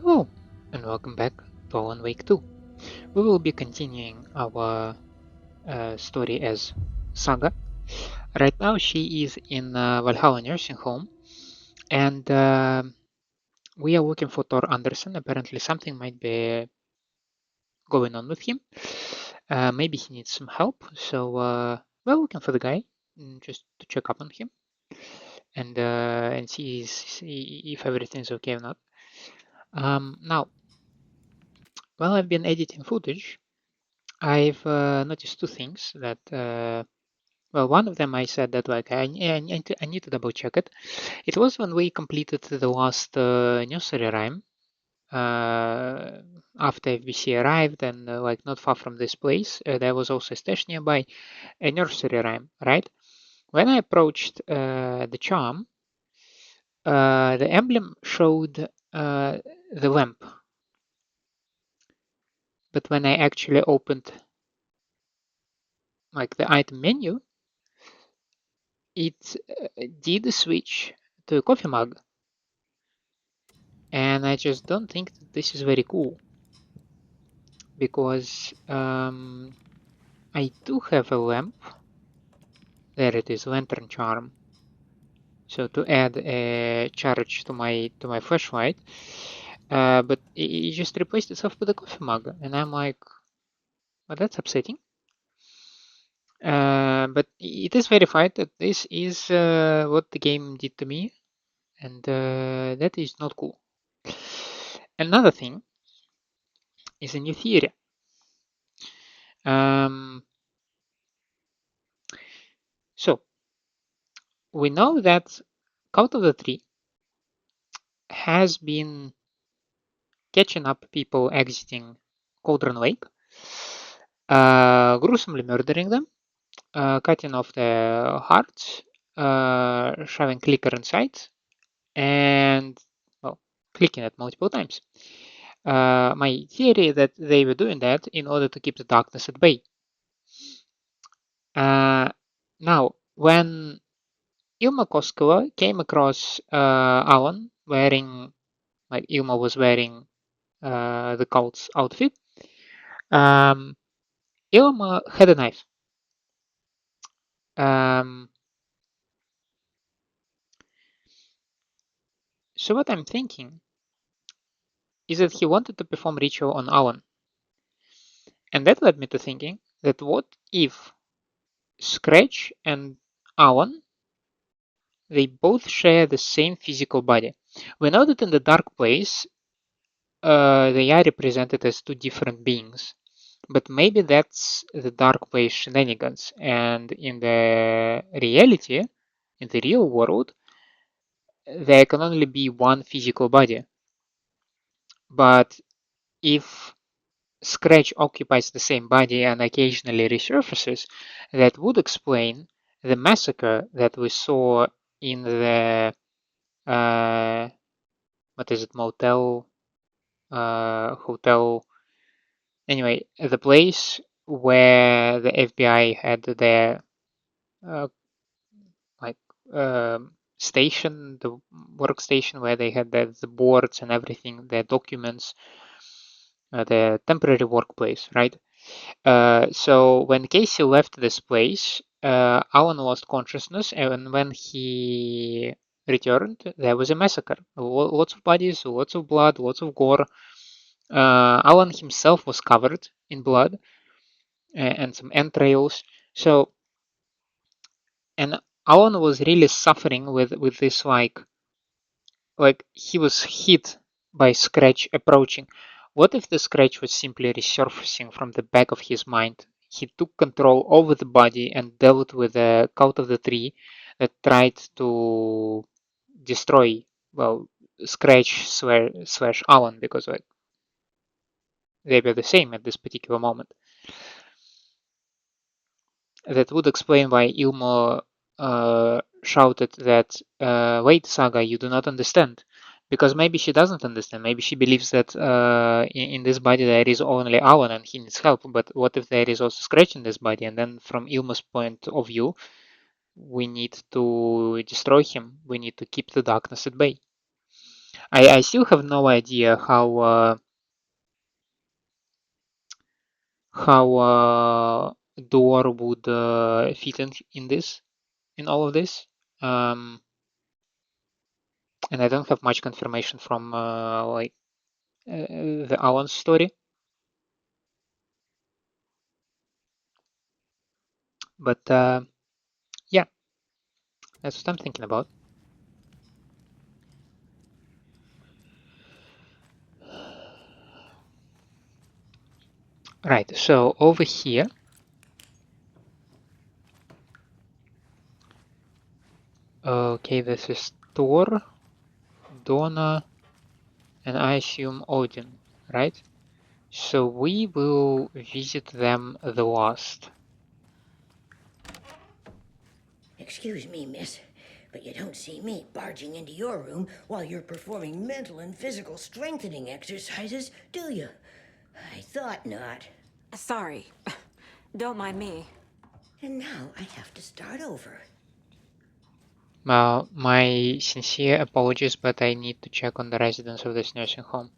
Hello, and welcome back to Alan Wake 2. We will be continuing our story as Saga. Right now, she is in Valhalla nursing home, and we are looking for Thor Anderson. Apparently, something might be going on with him. Maybe he needs some help, so we're looking for the guy just to check up on him and see if everything's okay or not. Now, while I've been editing footage, I've noticed two things that well, one of them I said that like I need to double check it. It was when we completed the last nursery rhyme uh, after FBC arrived and like not far from this place, there was also a station nearby, a nursery rhyme, right? When I approached the charm, the emblem showed the lamp, but when I actually opened like the item menu, it did switch to a coffee mug, and I just don't think that this is very cool because I do have a lamp. There it is, lantern charm. So to add a charge to my flashlight, but it just replaced itself with a coffee mug, and I'm like, well, that's upsetting. But it is verified that this is what the game did to me, and that is not cool. Another thing is a new theory. Um, so we know that Cult of the Tree has been catching up people exiting Cauldron Lake, gruesomely murdering them, cutting off their hearts, shoving clicker inside, and well, clicking it multiple times. My theory is that they were doing that in order to keep the darkness at bay. Now, when Ilma Koskova came across Alan wearing, like Ilma was wearing the cult's outfit, um, Ilma had a knife. Um, so what I'm thinking is that he wanted to perform ritual on Alan. And that led me to thinking that what if Scratch and Alan, they both share the same physical body? We know that in the dark place, they are represented as two different beings. But maybe that's the dark place shenanigans. And in the reality, in the real world, there can only be one physical body. But if Scratch occupies the same body and occasionally resurfaces, that would explain the massacre that we saw in the uh, what is it, motel, hotel. Anyway, the place where the FBI had their uh, like station, the workstation where they had the boards and everything, their documents, the temporary workplace, right? So when Casey left this place, Alan lost consciousness, and when he returned, there was a massacre. Lots of bodies, lots of blood, lots of gore. Alan himself was covered in blood and some entrails. So, and Alan was really suffering with this like he was hit by Scratch approaching. What if the Scratch was simply resurfacing from the back of his mind? He took control over the body and dealt with the cult of the tree that tried to destroy, well, Scratch slash Alan, because like they were the same at this particular moment. That would explain why Ilmo shouted that, wait, Saga, you do not understand. Because maybe she doesn't understand. Maybe she believes that in this body there is only Alan and he needs help. But what if there is also Scratch in this body? And then from Ilma's point of view, we need to destroy him. We need to keep the darkness at bay. I still have no idea how door would fit in all of this. And I don't have much confirmation from the Alan's story. But yeah, that's what I'm thinking about. Right, so over here, okay, this is Thor, Donna, and I assume Odin, right? So we will visit them the last. Excuse me, miss, but you don't see me barging into your room while you're performing mental and physical strengthening exercises, do you? I thought not. Sorry. Don't mind me. And now I have to start over. My sincere apologies, but I need to check on the residents of this nursing home.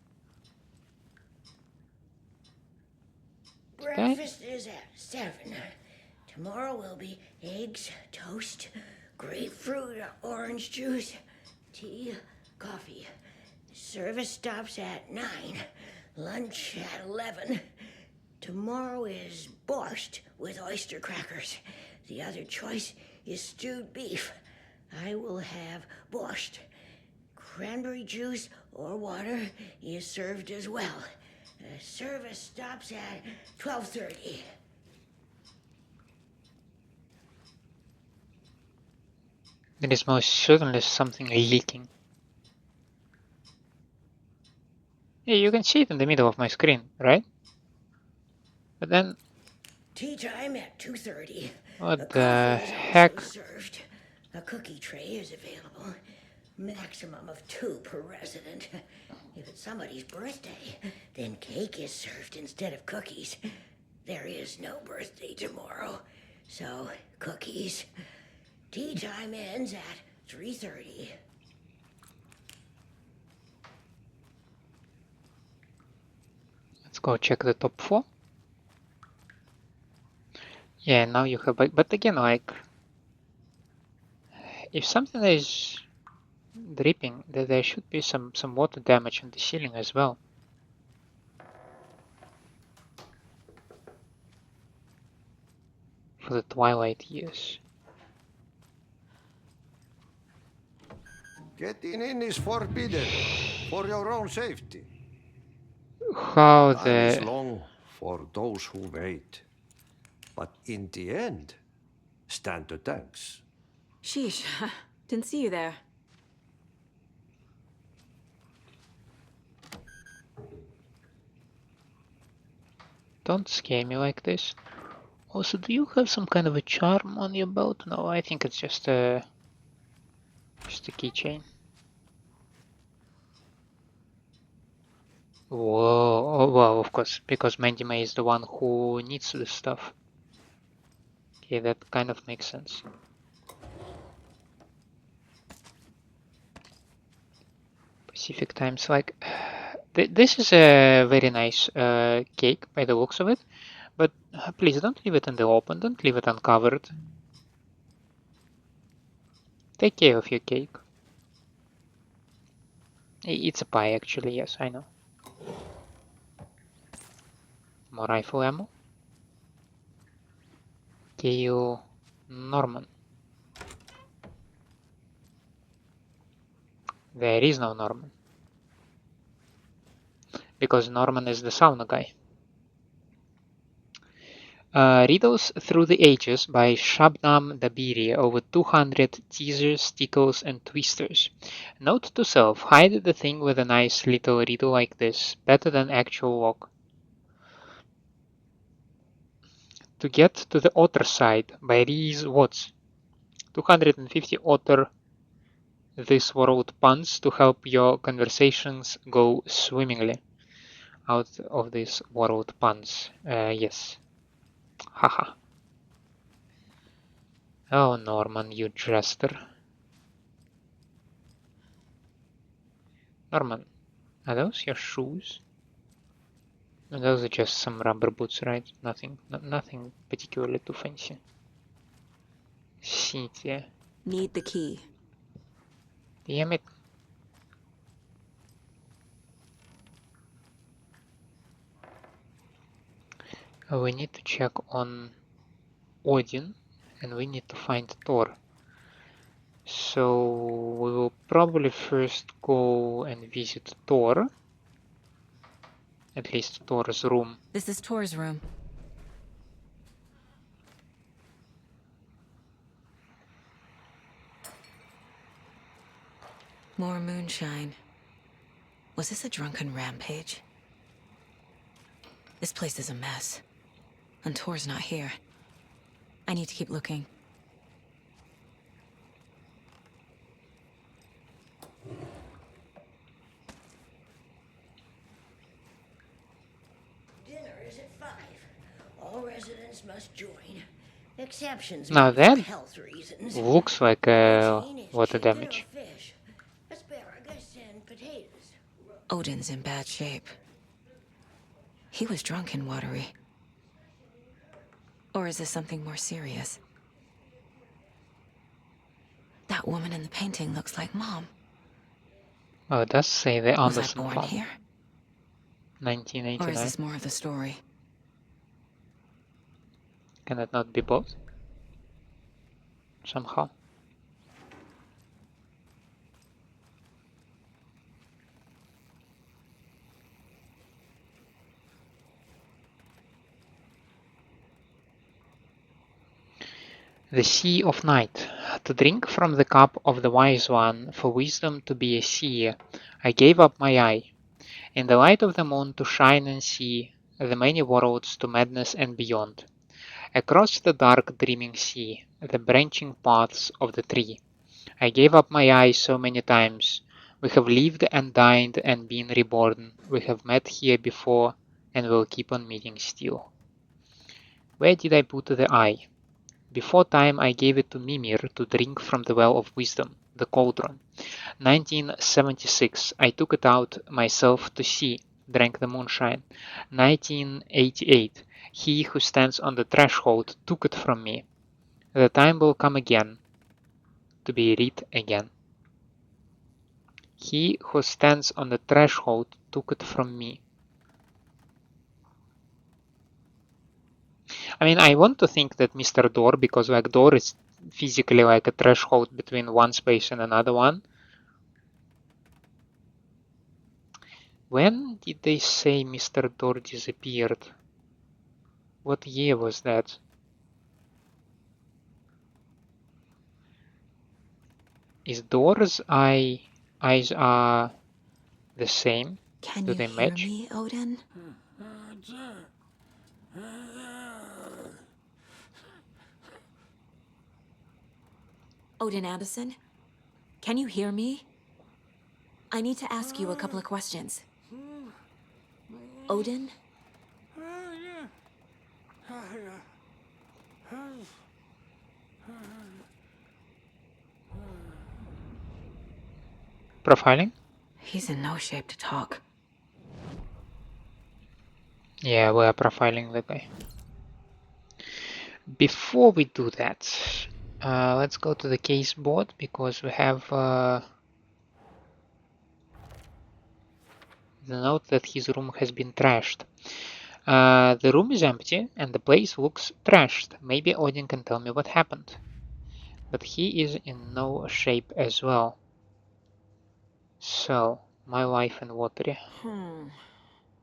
Breakfast is at 7. Tomorrow will be eggs, toast, grapefruit, orange juice, tea, coffee. Service stops at 9. Lunch at 11. Tomorrow is borscht with oyster crackers. The other choice is stewed beef. I will have borscht. Cranberry juice or water is served as well. Service stops at 12:30. There is most certainly something leaking. Yeah, you can see it in the middle of my screen, right? But then... Tea time at 2:30. What Coffee the is heck? also served. A cookie tray is available. Maximum of 2 per resident. If it's somebody's birthday, then cake is served instead of cookies. There is no birthday tomorrow, so cookies. Tea time ends at 3:30. Let's go check the top 4. Yeah, now you have... But again, like... If something is dripping, there should be some water damage on the ceiling as well. For the Twilight years. Getting in is forbidden, for your own safety. How Time is the... long for those who wait. But in the end, stand the thanks. Sheesh. Didn't see you there. Don't scare me like this. Also, do you have some kind of a charm on your belt? No, I think it's just a keychain. Whoa, oh, well, of course, because Mandy-May is the one who needs this stuff. Okay, that kind of makes sense. Pacific Times, like... This is a very nice cake by the looks of it, but please don't leave it in the open, don't leave it uncovered. Take care of your cake. It's a pie actually, yes, I know. More rifle ammo. Gail Norman. There is no Norman. Because Norman is the sauna guy. Riddles Through the Ages by Shabnam Dabiri. Over 200 teasers, tickles, and twisters. Note to self, hide the thing with a nice little riddle like this. Better than actual lock. To Get to the Otter Side by Reese Watts. 250 otter this world puns to help your conversations go swimmingly. Out of this world puns. Yes. Haha. Oh, Norman, you jester. Norman, are those your shoes? And those are just some rubber boots, right? Nothing particularly too fancy. Cynthia. Need the key. Damn it. We need to check on Odin, and we need to find Thor. So we will probably first go and visit Thor. At least Thor's room. This is Tor's room. More moonshine. Was this a drunken rampage? This place is a mess. And Tor's not here. I need to keep looking. Dinner is at 5. All residents must join. Exceptions Now made for that health reasons. looks like Protein is water chicken or damage. fish, asparagus and potatoes. Odin's in bad shape. He was drunk and watery. Or is this something more serious? That woman in the painting looks like Mom. Oh, it does say the Was I Anderson born farm. here? 1989. Or is this more of the story? Can it not be both? Somehow. The Sea of Night. To drink from the cup of the Wise One, for wisdom to be a seer, I gave up my eye. In the light of the moon to shine and see the many worlds to madness and beyond. Across the dark dreaming sea, the branching paths of the tree. I gave up my eye so many times. We have lived and died and been reborn. We have met here before and will keep on meeting still. Where did I put the eye? Before time I gave it to Mimir to drink from the well of wisdom, the cauldron. 1976 I took it out myself to see, drank the moonshine. 1988 he who stands on the threshold took it from me. The time will come again, to be read again. He who stands on the threshold took it from me. I mean, I want to think that Mr. Door, because like door is physically like a threshold between one space and another one. When did they say Mr. Door disappeared? What year was that? Is Door's eyes are the same? Can Do you they hear match? me, Odin? Odin Anderson? Can you hear me? I need to ask you a couple of questions. Odin? Profiling? He's in no shape to talk. Yeah, we are profiling the guy. Before we do that, let's go to the case board because we have the note that his room has been trashed. The room is empty and the place looks trashed. Maybe Odin can tell me what happened. But he is in no shape as well. So, my life and watery.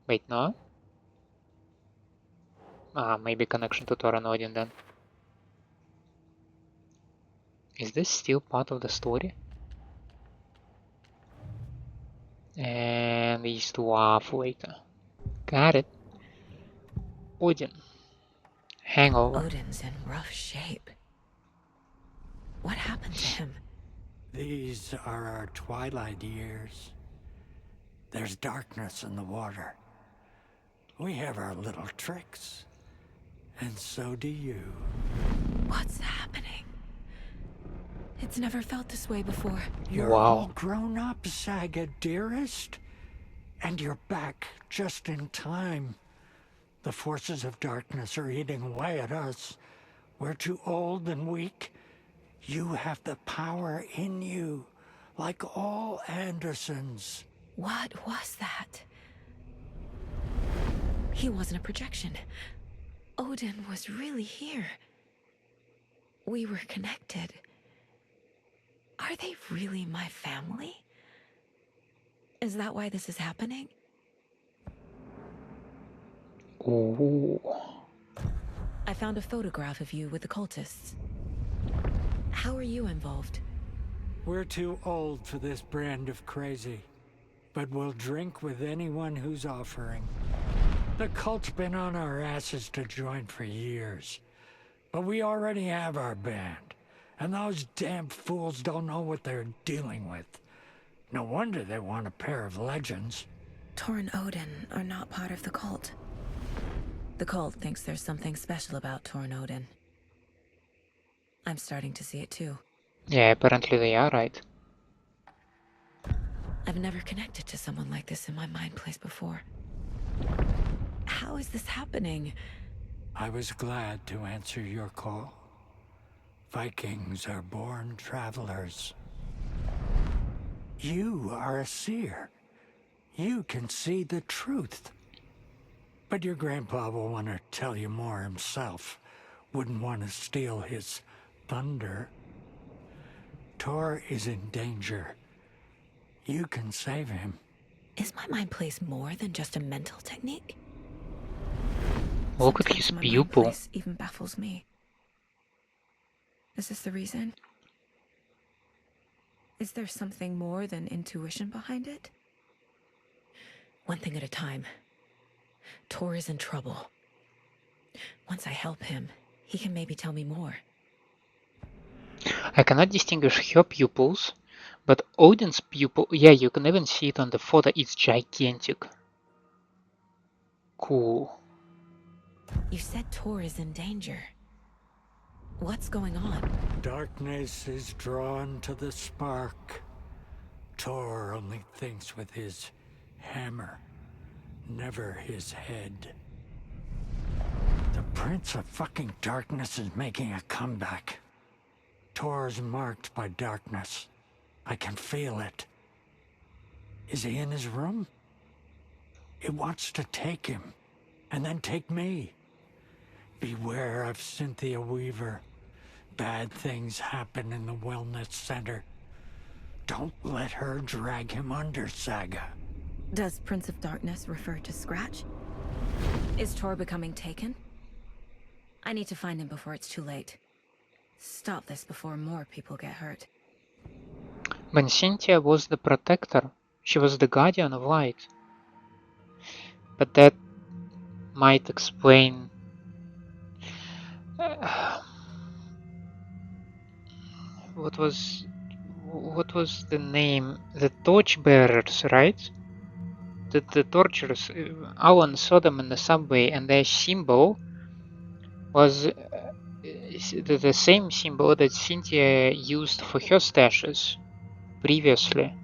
Wait, no? Maybe connection to Thor and Odin then. Is this still part of the story? And these two are off later. Got it. Odin. Hangover. Odin's in rough shape. What happened to him? These are our twilight years. There's darkness in the water. We have our little tricks. And so do you. What's happening? It's never felt this way before. You're Wow. all grown up, Saga, dearest. And you're back just in time. The forces of darkness are eating away at us. We're too old and weak. You have the power in you, like all Andersons. What was that? He wasn't a projection. Odin was really here. We were connected. Are they really my family? Is that why this is happening? Ooh. I found a photograph of you with the cultists. How are you involved? We're too old for this brand of crazy, but we'll drink with anyone who's offering. The cult's been on our asses to join for years, but we already have our band, and those damn fools don't know what they're dealing with. No wonder they want a pair of legends. Tor and Odin are not part of the cult. The cult thinks there's something special about Tor and Odin. I'm starting to see it too. Yeah, apparently they are, right? I've never connected to someone like this in my mind place before. How is this happening? I was glad to answer your call. Vikings are born travelers. You are a seer. You can see the truth. But your grandpa will want to tell you more himself. Wouldn't want to steal his thunder. Tor is in danger. You can save him. Is my mind place more than just a mental technique? Look at Sometimes his my mind pupil. place even baffles me. Is this the reason? Is there something more than intuition behind it? One thing at a time. Tor is in trouble. Once I help him, he can maybe tell me more. I cannot distinguish her pupils, but Odin's pupil, yeah, you can even see it on the photo, it's gigantic. Cool. You said Tor is in danger. What's going on? Darkness is drawn to the spark. Tor only thinks with his hammer, never his head. The Prince of fucking Darkness is making a comeback. Tor's marked by darkness. I can feel it. Is he in his room? It wants to take him, and then take me. Beware of Cynthia Weaver. Bad things happen in the wellness center. Don't let her drag him under, Saga. Does Prince of Darkness refer to Scratch? Is Tor becoming taken? I need to find him before it's too late. Stop this before more people get hurt. When Cynthia was the protector, she was the guardian of light. But that might explain what was the name? The torchbearers, right? The torturers. Alan saw them in the subway, and their symbol was the same symbol that Cynthia used for her stashes previously.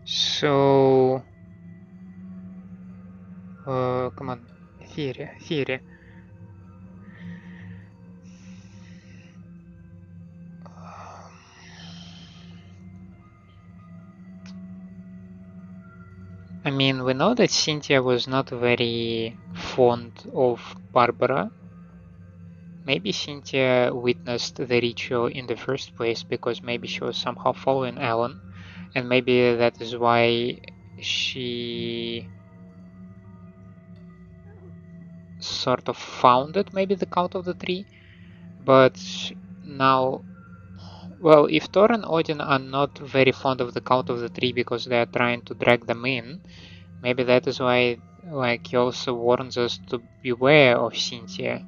So, come on, theory. I mean, we know that Cynthia was not very fond of Barbara. Maybe Cynthia witnessed the ritual in the first place because maybe she was somehow following Alan, and maybe that is why she sort of founded maybe the Cult of the Tree. But now, well, if Thor and Odin are not very fond of the Cult of the Tree because they are trying to drag them in, maybe that is why, like, he also warns us to beware of Cynthia.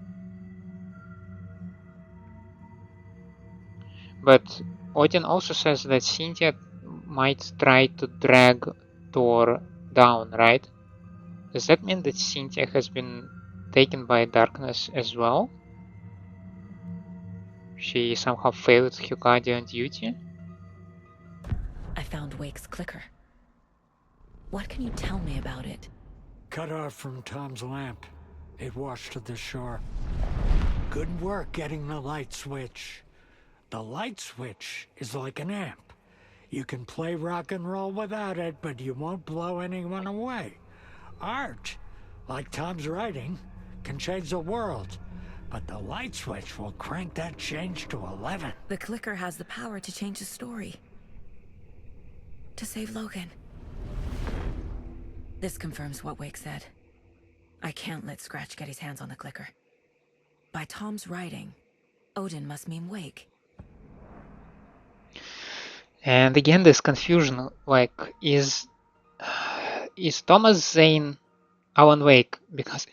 But Odin also says that Cynthia might try to drag Thor down, right? Does that mean that Cynthia has been taken by darkness as well? She somehow failed her guardian duty. I found Wake's clicker. What can you tell me about it? Cut off from Tom's lamp. It washed to the shore. Good work getting the light switch. The light switch is like an amp. You can play rock and roll without it, but you won't blow anyone away. Art, like Tom's writing, can change the world. But the light switch will crank that change to 11. The clicker has the power to change the story. To save Logan. This confirms what Wake said. I can't let Scratch get his hands on the clicker. By Tom's writing, Odin must mean Wake. And again, this confusion, like, is Thomas Zane Alan Wake? Because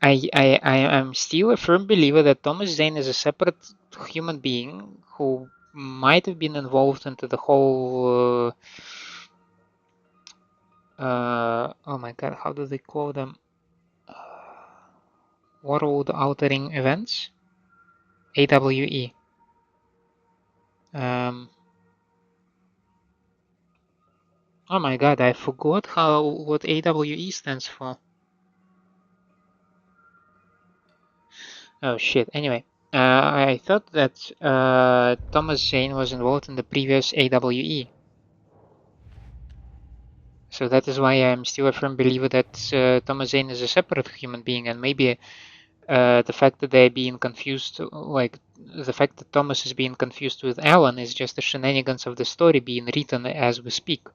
I am still a firm believer that Thomas Zane is a separate human being who might have been involved into the whole oh my god, how do they call them? World altering events? AWE. Oh my god, I forgot what AWE stands for. Oh shit, anyway. I thought that Thomas Zane was involved in the previous AWE. So that is why I'm still a firm believer that Thomas Zane is a separate human being, and maybe the fact that they're being confused, like the fact that Thomas is being confused with Alan is just the shenanigans of the story being written as we speak.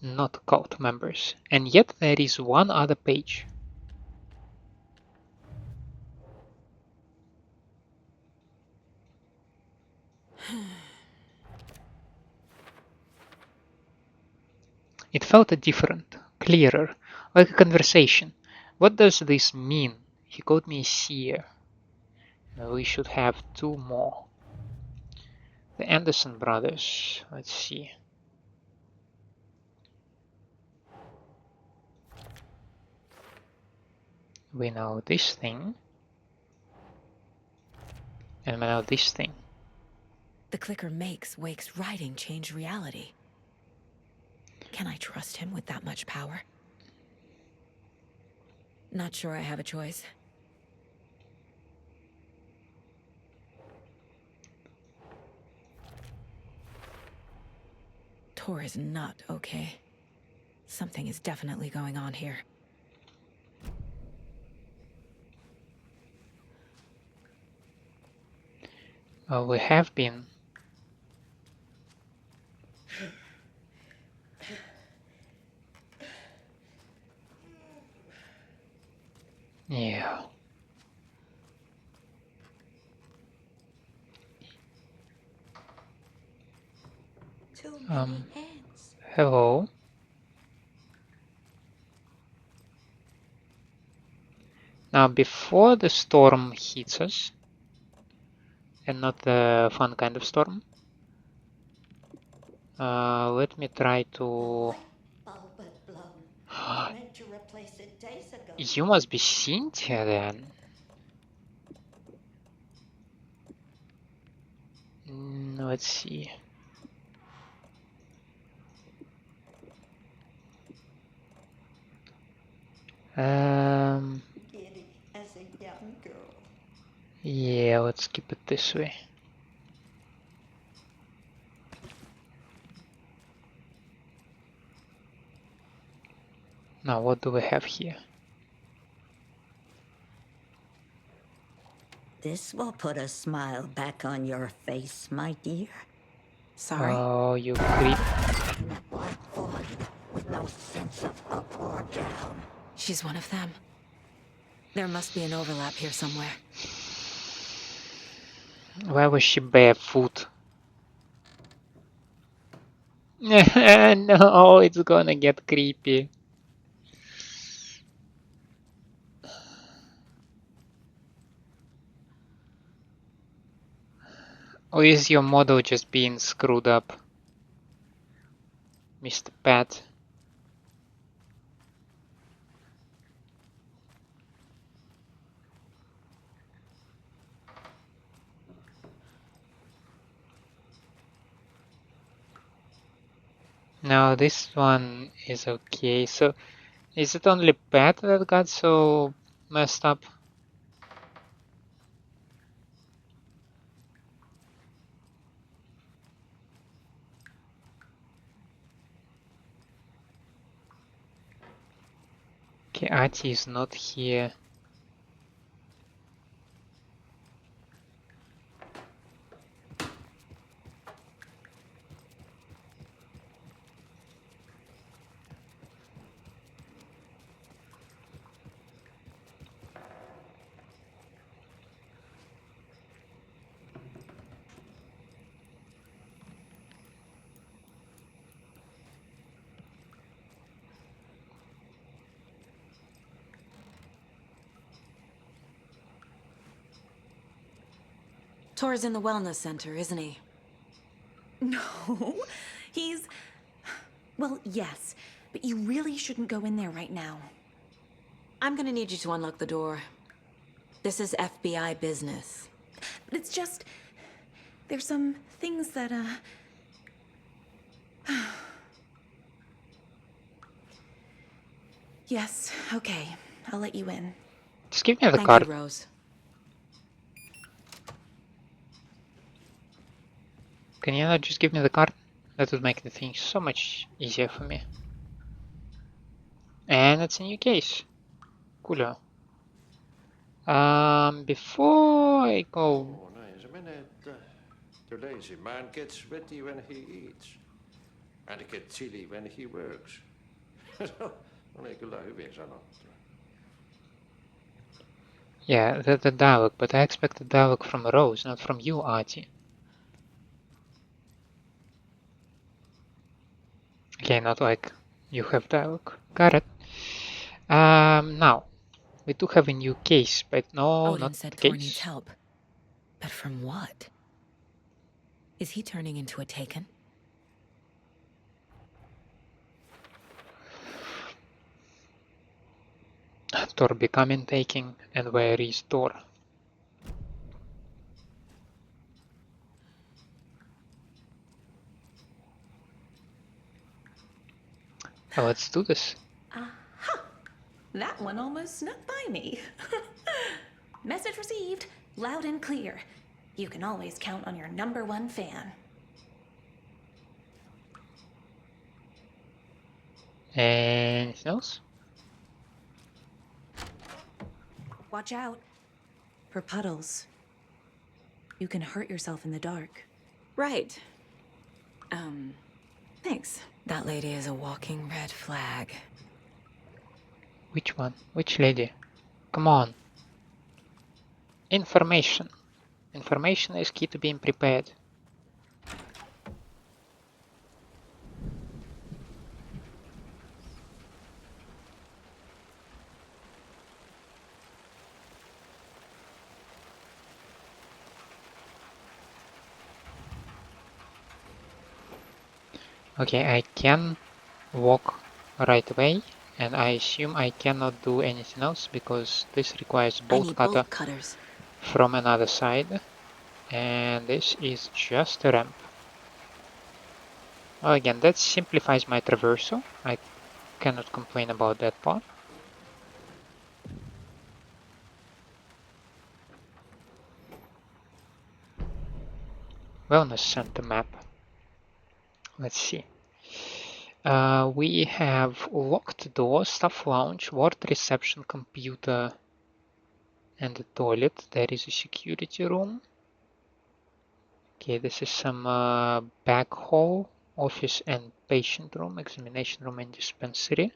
Not cult members. And yet there is one other page. It felt different, clearer, like a conversation. What does this mean? He called me a seer. We should have two more. The Anderson brothers. Let's see. We know this thing. And we know this thing. The clicker makes Wake's writing change reality. Can I trust him with that much power? Not sure I have a choice. Tor is not okay. Something is definitely going on here. Well, we have been. Yeah. Too many hands. Hello. Now, before the storm hits us, and not the fun kind of storm, let me try to... Bulb at Blum. I meant to replace it days ago. You must be Cynthia then. Let's see. Giddy as a young girl. Yeah, let's keep it this way. Now, what do we have here? This will put a smile back on your face, my dear. Sorry? Oh, you creep. With no sense of up or down. She's one of them. There must be an overlap here somewhere. Why was she barefoot? No, it's gonna get creepy. Or is your model just being screwed up? Mr. Pat. Now this one is okay. So is it only Pat that got so messed up? Okay, Ahti is not here. Tor's in the wellness center, isn't he? No, he's... Well, yes, but you really shouldn't go in there right now. I'm gonna need you to unlock the door. This is FBI business. But it's just... There's some things that, Yes, okay. I'll let you in. Just give me the Thank card. you, Rose. Can you not just give me the card? That would make the thing so much easier for me. And it's a new case. Coolio. Before I go... Oh, näin se menee, että the lazy man gets ready when he eats. And gets chilly when he works. Oli kyllä hyvin sanottu. Yeah, the dialogue, but I expect the dialogue from Rose, not from you, Ahti. Okay, not like you have dialogue. Got it. Now, we do have a new case, but no, Odin not said the Tor needs case. help. But from what? Is he turning into a Taken? Tor becoming taking, and where is Tor? Let's do this. Aha! That one almost snuck by me. Message received, loud and clear. You can always count on your #1 fan. Anything else? Watch out for puddles. You can hurt yourself in the dark. Right. Thanks. That lady is a walking red flag. Which one? Which lady? Come on. Information. Information is key to being prepared. Okay, I can walk right away, and I assume I cannot do anything else because this requires bolt cutter bolt cutters. from another side, and this is just a ramp. Well, again, that simplifies my traversal. I cannot complain about that part. Wellness center map. Let's see. We have locked door, staff lounge, ward reception, computer, and the toilet. There is a security room. Okay, this is some back hall, office and patient room, examination room and dispensary.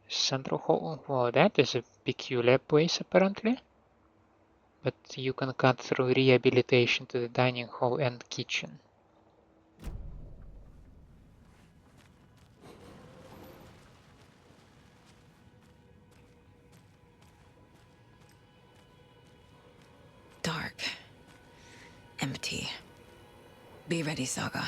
Central hall, well, that is a peculiar place apparently. But you can cut through rehabilitation to the dining hall and kitchen. Dark. Empty. Be ready, Saga.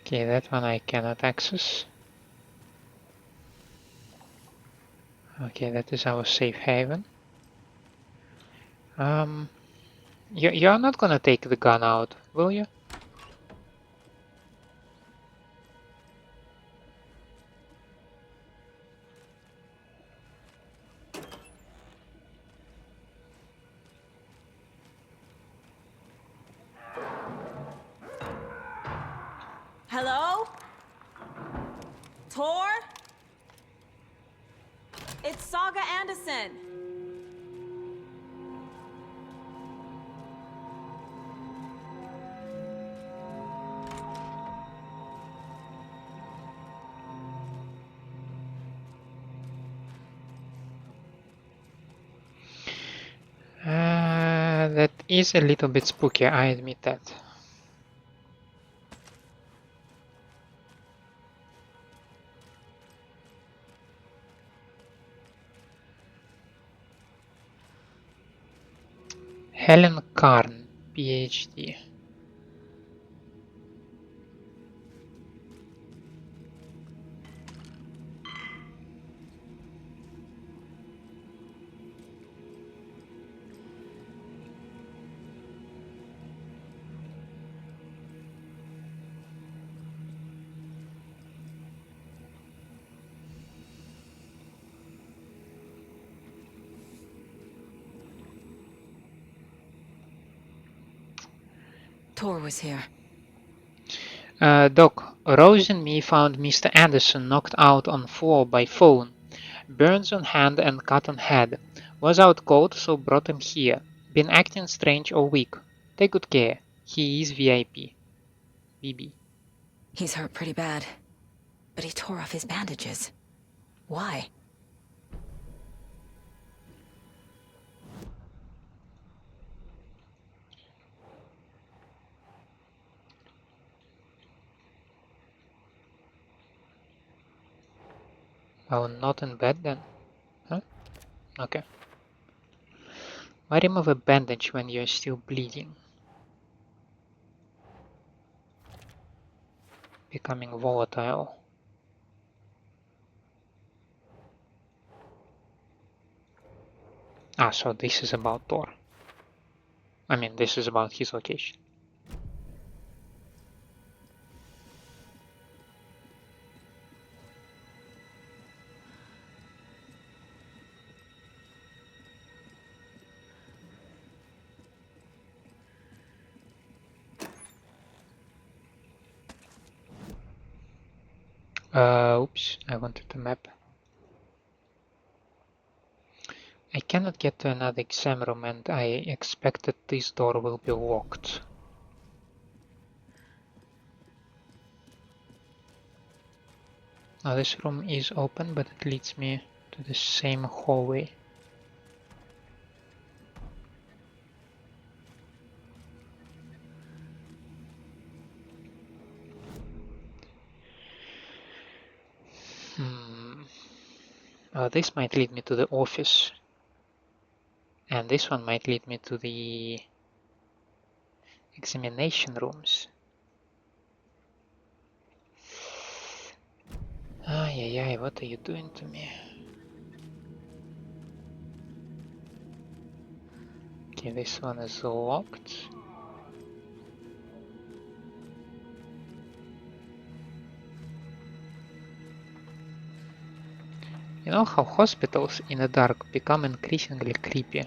Okay, that one I cannot access. Okay, that is our safe haven. You're not gonna take the gun out, will you? Hello? Tor? It's Saga Anderson. That is a little bit spooky, I admit that. Helen Karn, PhD. Tor was here. Doc, Rose and me found Mr. Anderson knocked out on floor by phone. Burns on hand and cut on head. Was out cold, so brought him here. Been acting strange all week. Take good care. He is VIP. BB. He's hurt pretty bad. But he tore off his bandages. Why? Oh, not in bed then? Huh? Okay. Why remove a bandage when you're still bleeding? Becoming volatile. Ah, so this is about Thor. I mean, this is about his location. Oops, I wanted the map. I cannot get to another exam room and I expect that this door will be locked. Now this room is open, but it leads me to the same hallway. This might lead me to the office. And this one might lead me to the examination rooms. Ay, what are you doing to me? Okay, this one is locked. You know how hospitals in the dark become increasingly creepy?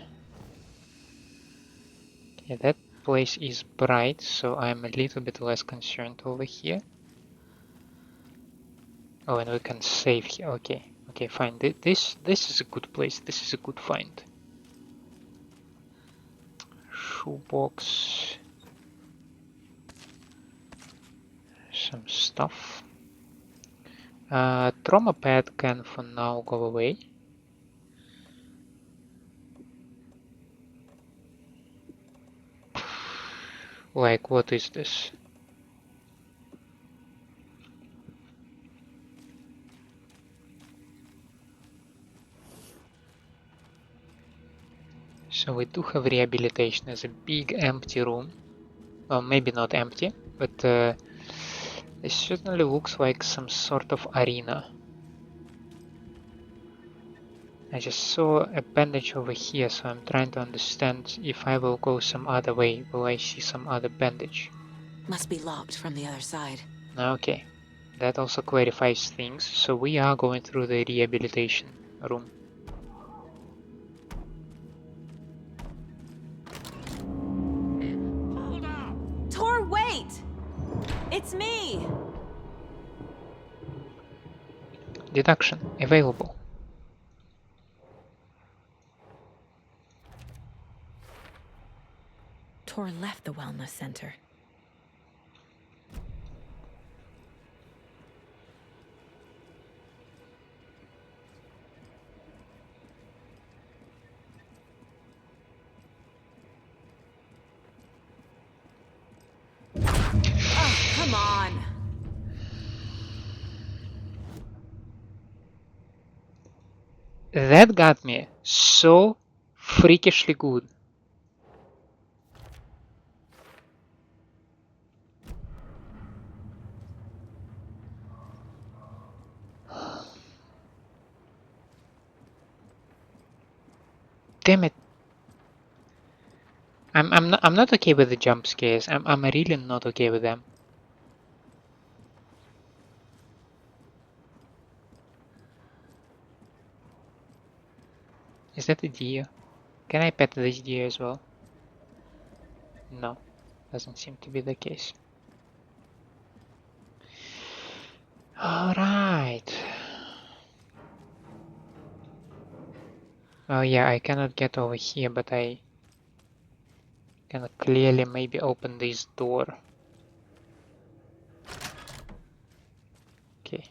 Okay, that place is bright, so I'm a little bit less concerned over here. Oh, and we can save here. Okay, fine. This is a good place. This is a good find. Shoebox. Some stuff. Trauma pad can for now go away. Like, what is this? So we do have rehabilitation as a big empty room. Well, maybe not empty, but it certainly looks like some sort of arena. I just saw a bandage over here, so I'm trying to understand if I will go some other way. Will I see some other bandage? Must be locked from the other side. Okay, that also clarifies things. So we are going through the rehabilitation room. Tor, wait! It's me! Deduction available. Tor left the wellness center. Oh, come on! That got me so freakishly good. Damn it. I'm not okay with the jump scares. I'm really not okay with them. Is that a deer? Can I pet this deer as well? No, doesn't seem to be the case. Alright. Oh yeah, I cannot get over here, but I can clearly maybe open this door. Okay.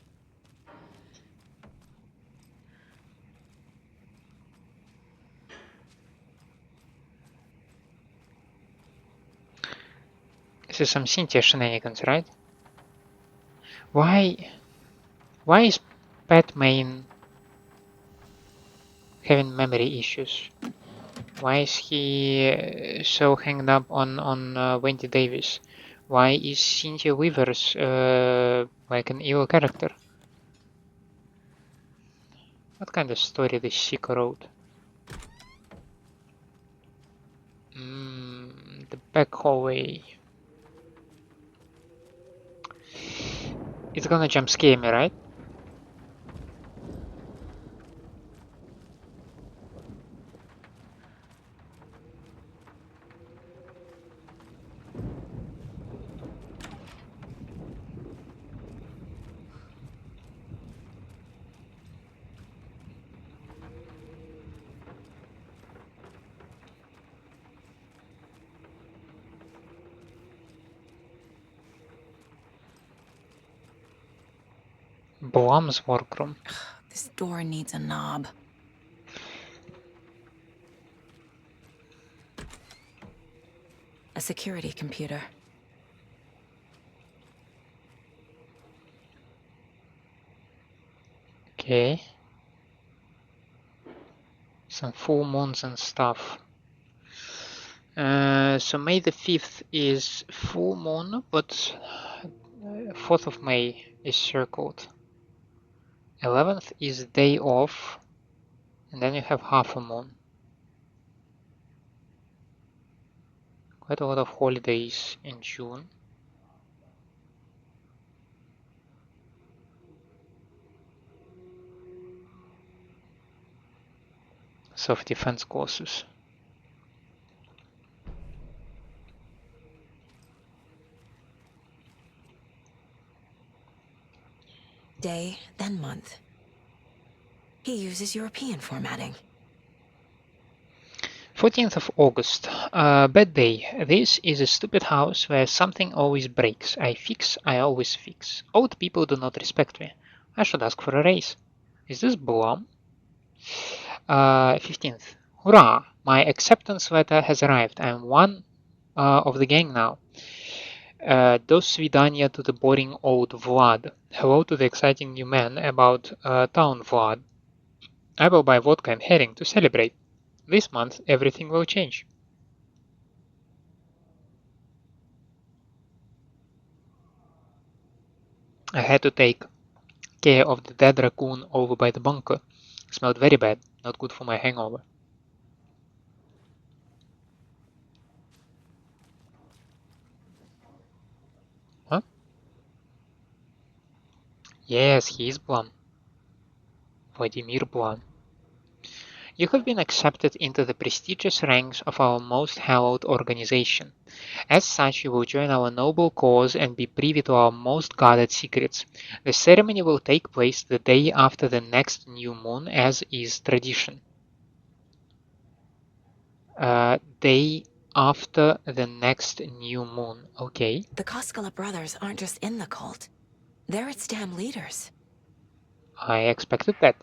This is some Cynthia shenanigans, right? Why is Pat Main having memory issues? Why is he so hanged up on Wendy Davis? Why is Cynthia Weavers like an evil character? What kind of story this Sika wrote? The back hallway. It's gonna jump scare me, right? Blum's workroom. This door needs a knob. A security computer. Okay. Some full moons and stuff. So May the 5th is full moon, but 4th of May is circled. 11th is day off, and then you have half a moon. Quite a lot of holidays in June. Self-defense courses. Day, then month. He uses European formatting. 14th of August. Bad day. This is a stupid house where something always breaks. I fix, I always fix. Old people do not respect me. I should ask for a raise. Is this Blum? 15th. Hurrah! My acceptance letter has arrived. I'm one of the gang now. До свидания to the boring old Vlad. Hello to the exciting new man about town, Vlad. I will buy vodka and herring to celebrate. This month everything will change. I had to take care of the dead raccoon over by the bunker. Smelled very bad. Not good for my hangover. Huh? Yes, he is Blum. Vladimir Blum. You have been accepted into the prestigious ranks of our most hallowed organization. As such, you will join our noble cause and be privy to our most guarded secrets. The ceremony will take place the day after the next new moon, as is tradition. Day after the next new moon. Okay. The Koskela brothers aren't just in the cult. They're its damn leaders. I expected that.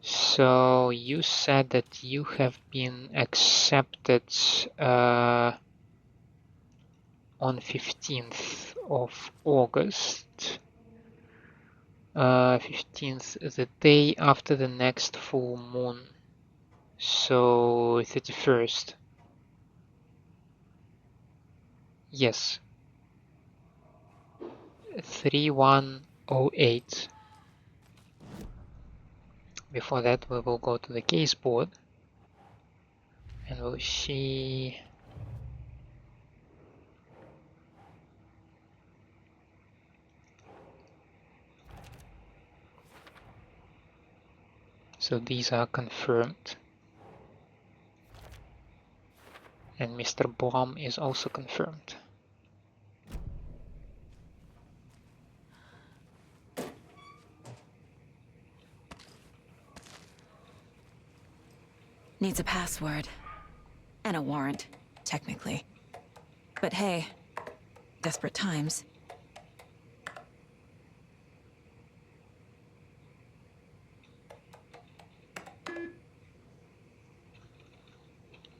So you said that you have been accepted on 15th of August. 15th, the day after the next full moon. So 31st. Yes. 3108. Before that, we will go to the case board and we'll see. So these are confirmed. And Mr. Blum is also confirmed. Needs a password. And a warrant, technically. But hey, desperate times.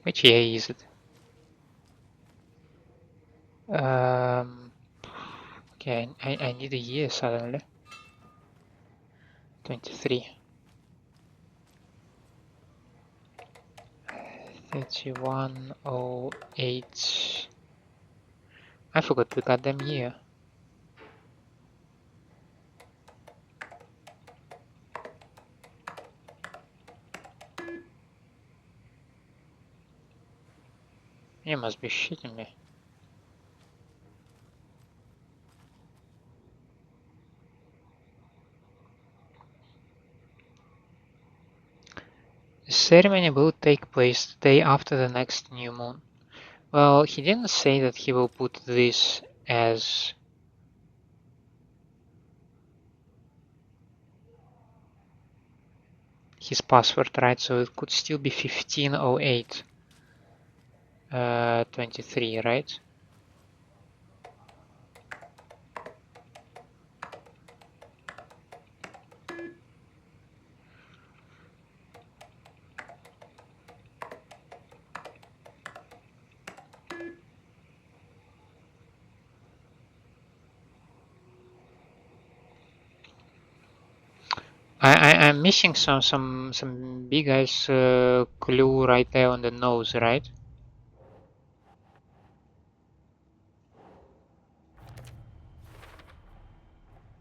Which year is it? Okay, I need a year suddenly. 23. 3108. I forgot the goddamn year. You must be shitting me. The ceremony will take place the day after the next new moon. Well, he didn't say that he will put this as his password, right? So it could still be 1508 23, right? I'm missing some big ass clue right there on the nose, right?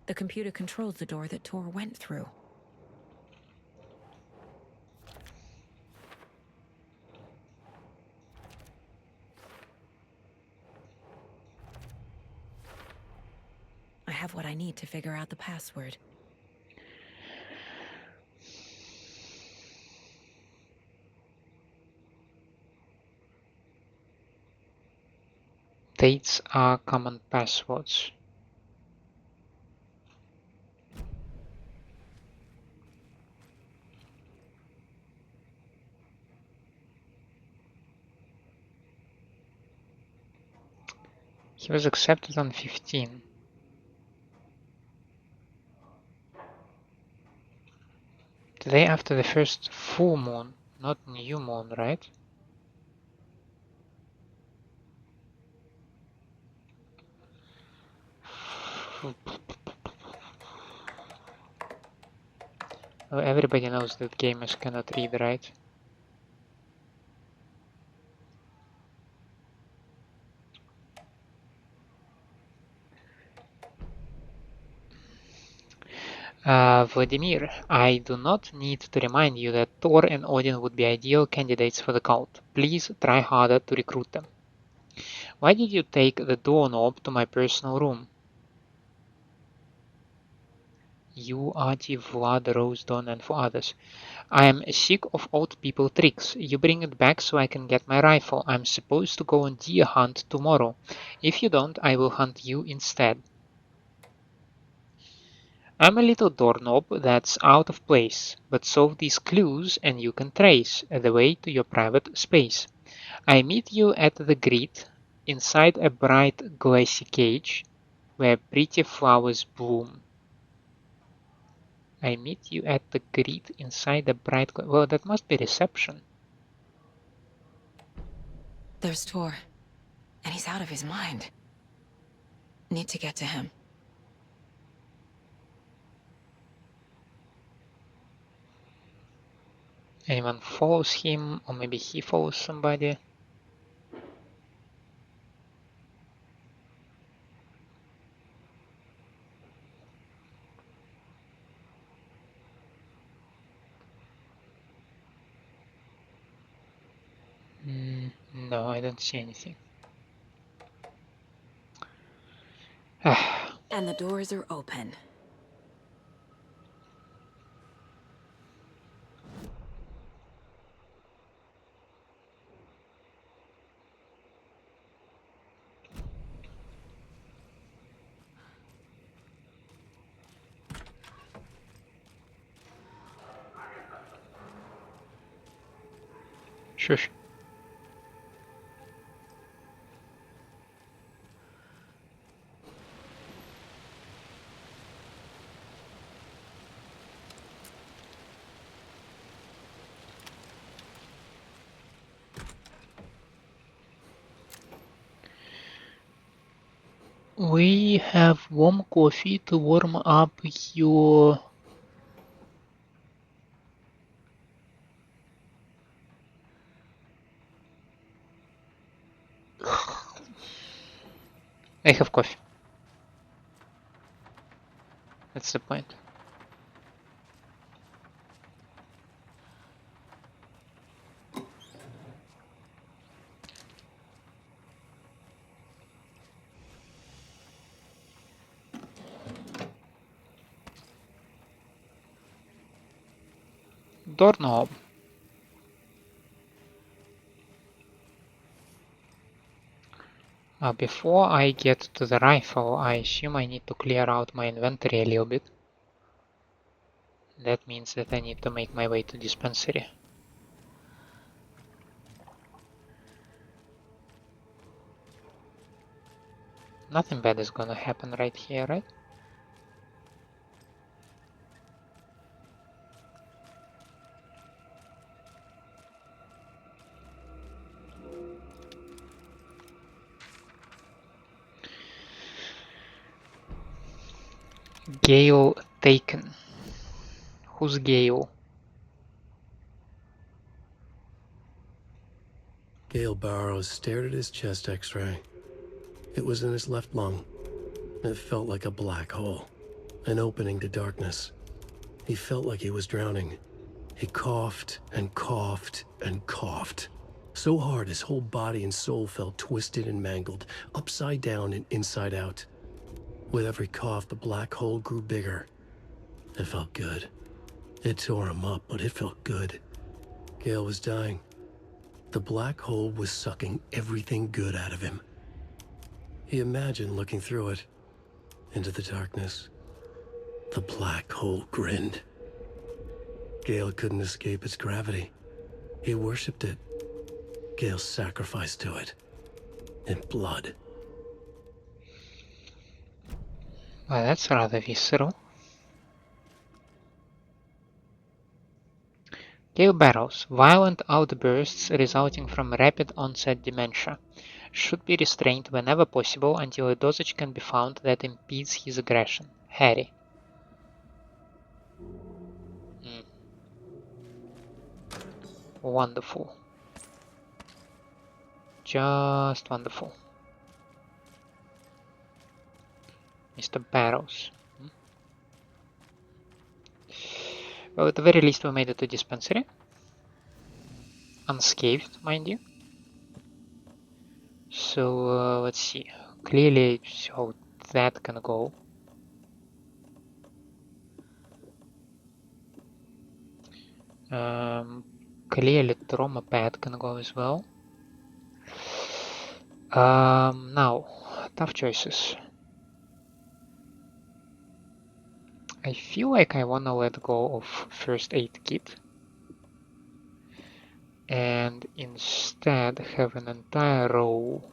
The computer controls the door that Tor went through. I have what I need to figure out the password. Dates are common passwords. He was accepted on 15. The day after the first full moon, not new moon, right? Well, everybody knows that gamers cannot read, right? Vladimir, I do not need to remind you that Thor and Odin would be ideal candidates for the cult. Please try harder to recruit them. Why did you take the doorknob to my personal room? You, Ahti, Vlad, Rose, Donna, and for others. I am sick of old people tricks. You bring it back so I can get my rifle. I'm supposed to go on deer hunt tomorrow. If you don't, I will hunt you instead. I'm a little doorknob that's out of place, but solve these clues and you can trace the way to your private space. I meet you at the grid, inside a bright glassy cage, where pretty flowers bloom. I meet you at the grid, inside a bright... Well, that must be reception. There's Tor, and he's out of his mind. Need to get to him. Anyone follows him, or maybe he follows somebody. No, I don't see anything. And the doors are open. Shush. We have warm coffee to warm up your... I have coffee. That's the point. Doorknob. Before I get to the rifle, I assume I need to clear out my inventory a little bit. That means that I need to make my way to dispensary. Nothing bad is gonna happen right here, right? Gail Taken. Who's Gail? Gail Barrows stared at his chest x-ray. It was in his left lung. It felt like a black hole, an opening to darkness. He felt like he was drowning. He coughed and coughed and coughed. So hard his whole body and soul felt twisted and mangled, upside down and inside out. With every cough, the black hole grew bigger. It felt good. It tore him up, but it felt good. Gail was dying. The black hole was sucking everything good out of him. He imagined looking through it, into the darkness. The black hole grinned. Gail couldn't escape its gravity. He worshipped it. Gail sacrificed to it. In blood. Well, that's rather visceral. Gail Barrows. Violent outbursts resulting from rapid onset dementia. Should be restrained whenever possible until a dosage can be found that impedes his aggression. Harry. Wonderful. Just wonderful. Mr. Barrows. Well, at the very least we made it to dispensary. Unscathed, mind you. So let's see. Clearly, how that can go. Clearly, trauma pad can go as well. Now, tough choices. I feel like I wanna let go of first aid kit and instead have an entire row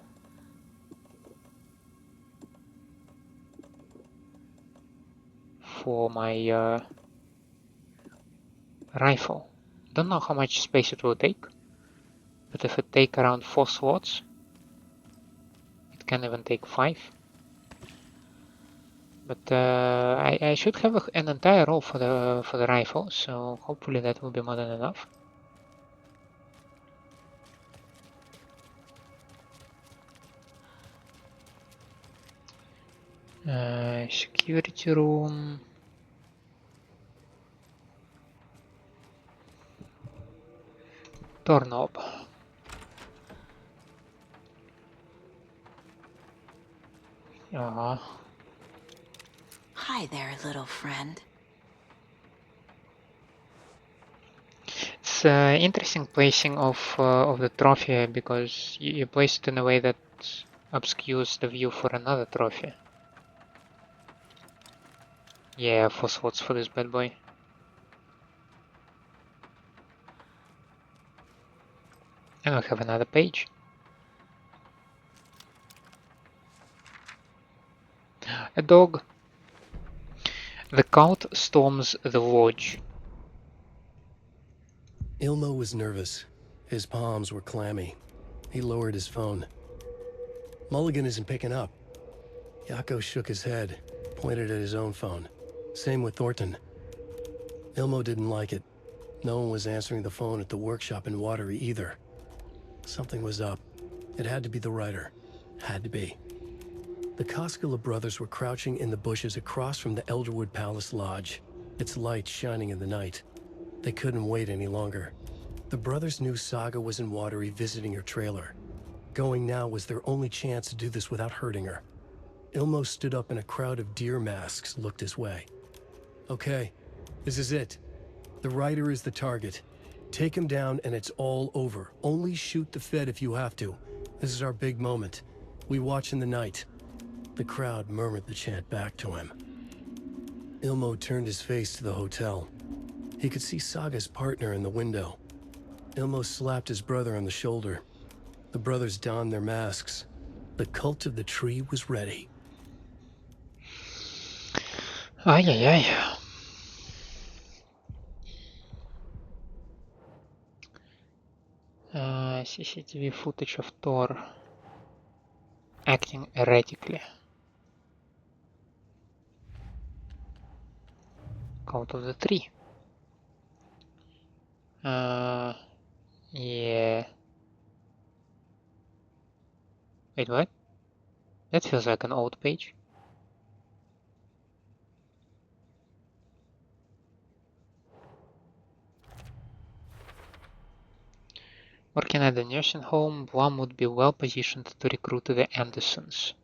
for my rifle. Don't know how much space it will take, but if it take around 4 slots, it can even take 5. But I should have an entire row for the rifle, so hopefully that will be more than enough. Security room. Doorknob. Hi there, little friend. It's interesting placing of the trophy because you place it in a way that obscures the view for another trophy. Yeah, 4 slots for this bad boy. And we have another page. A dog. The cult storms the lodge. Ilmo was nervous. His palms were clammy. He lowered his phone. Mulligan isn't picking up. Yako shook his head, pointed at his own phone. Same with Thornton. Ilmo didn't like it. No one was answering the phone at the workshop in Watery either. Something was up. It had to be the writer. Had to be. The Koskela brothers were crouching in the bushes across from the Elderwood Palace Lodge, its light shining in the night. They couldn't wait any longer. The brothers knew Saga was in Watery visiting her trailer. Going now was their only chance to do this without hurting her. Ilmo stood up and a crowd of deer masks looked his way. Okay, this is it. The writer is the target. Take him down and it's all over. Only shoot the Fed if you have to. This is our big moment. We watch in the night. The crowd murmured the chant back to him. Ilmo turned his face to the hotel. He could see Saga's partner in the window. Ilmo slapped his brother on the shoulder. The brothers donned their masks. The cult of the tree was ready. Ay, ay, ay. CCTV footage of Thor acting erratically. Cult of the tree. Yeah. Wait, what? That feels like an old page. Working at the nursing home, Blum would be well positioned to recruit the Andersons.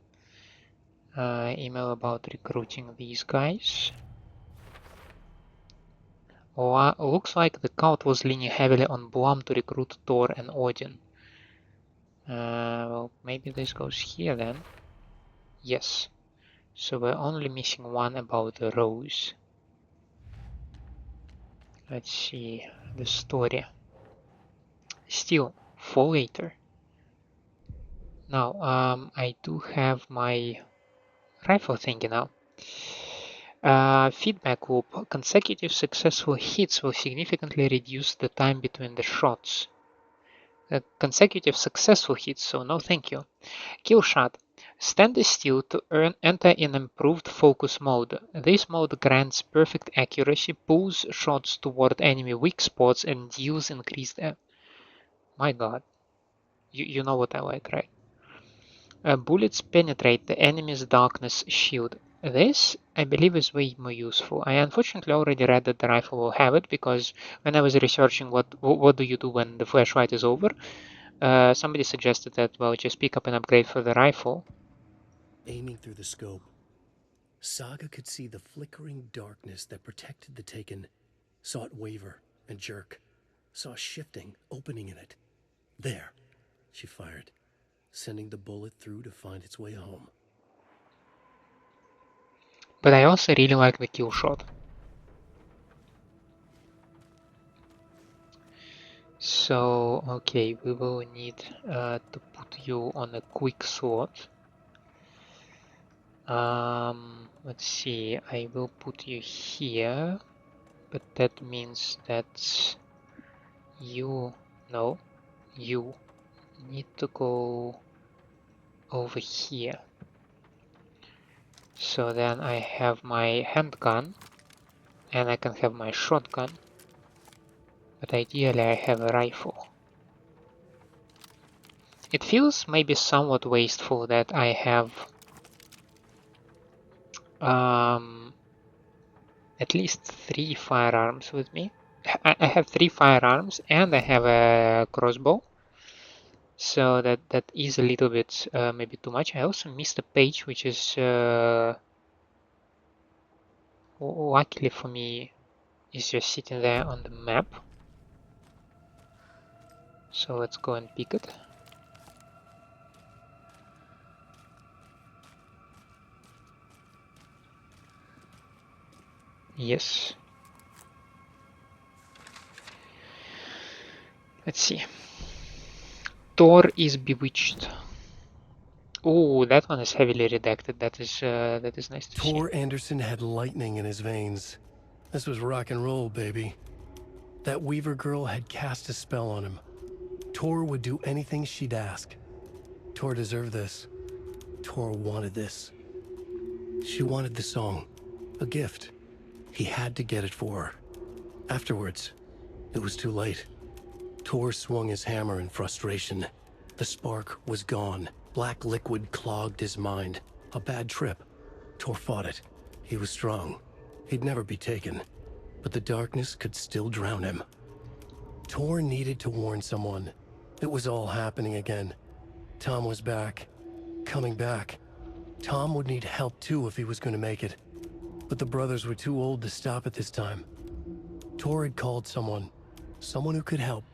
Email about recruiting these guys. Looks like the cult was leaning heavily on Blum to recruit Thor and Odin. Well, maybe this goes here then. Yes. So we're only missing one about the rose. Let's see the story. Still, for later. Now, I do have my rifle thingy now. Feedback loop. Consecutive successful hits will significantly reduce the time between the shots. Consecutive successful hits, so no thank you. Kill shot. Stand still to enter in improved focus mode. This mode grants perfect accuracy, pulls shots toward enemy weak spots, and deals increased. My god. You know what I like, right? Bullets penetrate the enemy's darkness shield. This, I believe, is way more useful. I unfortunately already read that the rifle will have it, because when I was researching what do you do when the flashlight is over, somebody suggested that, well, just pick up an upgrade for the rifle. Aiming through the scope, Saga could see the flickering darkness that protected the Taken, saw it waver and jerk, saw a shifting opening in it. There, she fired, sending the bullet through to find its way home. But I also really like the kill shot. So, okay, we will need to put you on a quick slot. Let's see, I will put you here, but that means that you need to go over here. So then I have my handgun and I can have my shotgun, but ideally I have a rifle. It feels maybe somewhat wasteful that I have at least 3 firearms with me. I have 3 firearms and I have a crossbow. So that is a little bit maybe too much. I also missed a page, which is luckily for me is just sitting there on the map. So let's go and pick it. Yes. Let's see. Thor is Bewitched. Oh, that one is heavily redacted. That is nice to see. Tor Anderson had lightning in his veins. This was rock and roll, baby. That Weaver girl had cast a spell on him. Tor would do anything she'd ask. Tor deserved this. Tor wanted this. She wanted the song. A gift. He had to get it for her. Afterwards, it was too late. Tor swung his hammer in frustration. The spark was gone. Black liquid clogged his mind. A bad trip. Tor fought it. He was strong. He'd never be taken. But the darkness could still drown him. Tor needed to warn someone. It was all happening again. Tom was back. Coming back. Tom would need help too if he was going to make it. But the brothers were too old to stop at this time. Tor had called someone. Someone who could help.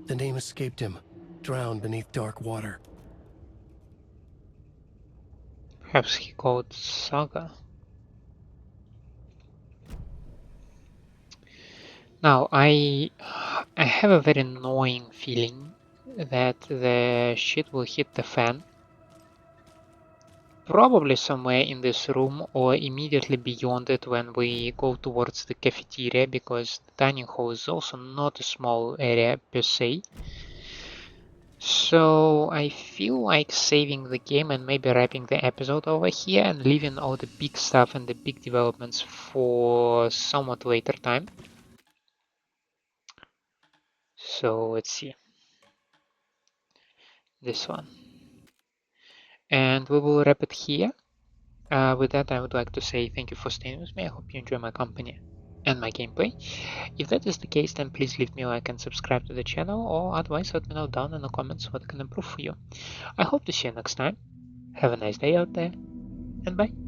The name escaped him. Drowned beneath dark water. Perhaps he called Saga. Now, I have a very annoying feeling that the shit will hit the fan. Probably somewhere in this room or immediately beyond it when we go towards the cafeteria, because the dining hall is also not a small area per se. So I feel like saving the game and maybe wrapping the episode over here and leaving all the big stuff and the big developments for somewhat later time. So let's see. This one. And we will wrap it here. With that, I would like to say thank you for staying with me. I hope you enjoy my company and my gameplay. If that is the case, then please leave me a like and subscribe to the channel, or otherwise let me know down in the comments what I can improve for you. I hope to see you next time. Have a nice day out there, and bye.